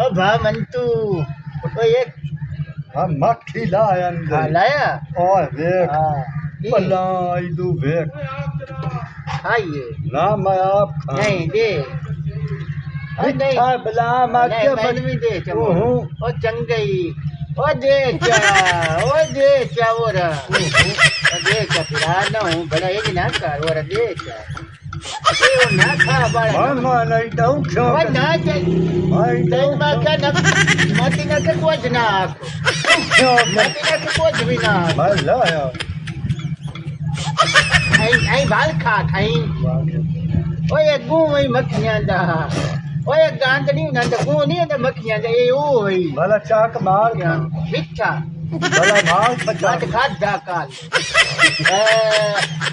अब मंतू तो एक हम मक्खी लाया अंदर लाया और देख पलाई दू देख खाइए ना मैं आप नहीं दे नहीं बला माके मैंने भी दे चमो ओ चंगई ओ दे क्या वो रहा ओ दे क्या फिर ना हूँ बड़ा एक ना कर वो दे क्या वो ना खा बड़ा मामा नहीं तो क्यों वो ना चाहिए नहीं मैं क्या ना मती ना के कुछ ना क्यों मती ना के कुछ भी ना भला यार आई बाल खा खाई ओए गू वही मक्खियां दा ओए गांधनी ना तो गू नहीं है मक्खियां दा ये ओ है भला चाक मार क्या मिठा भला मार पचा बात खादा काल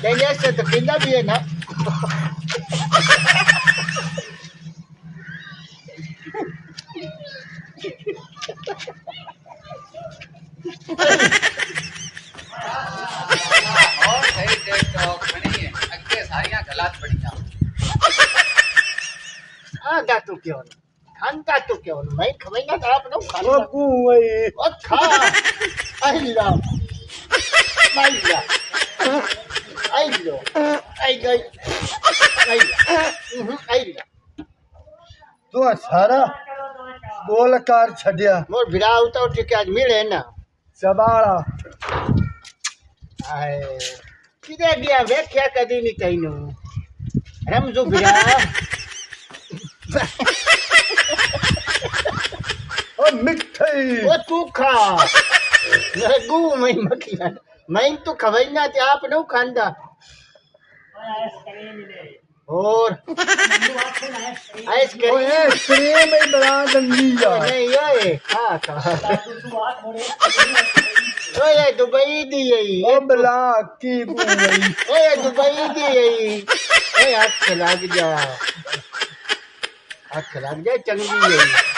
तेरे से तो पिंदा भी है ना और सही देख तो बनी है अगे सारियां गलत पड़ियां आगा तू क्यों खानता तू क्यों मैं खवैना तो आप लोग वो खाना कू वही ओ खा आइला आइलो आई गई आइला तू सारा बोल कार छड़िया मोर भिड़ा उता उठ के आज मिले ना चबाड़ा आए किधे गया व्याख्या कदी नहीं तैनू रमजू भिड़ा ओ मिठाई वो तू खा गू मैं मखिया मैं तो खवैना ते आप नो खांदा और आइसक्रीम क्रीम में बड़ा गंदी नहीं ये खा ओए दुबई दी यही ओ बला की बुई ओए दुबई दी यही ओए आँख लग जा चंगी यही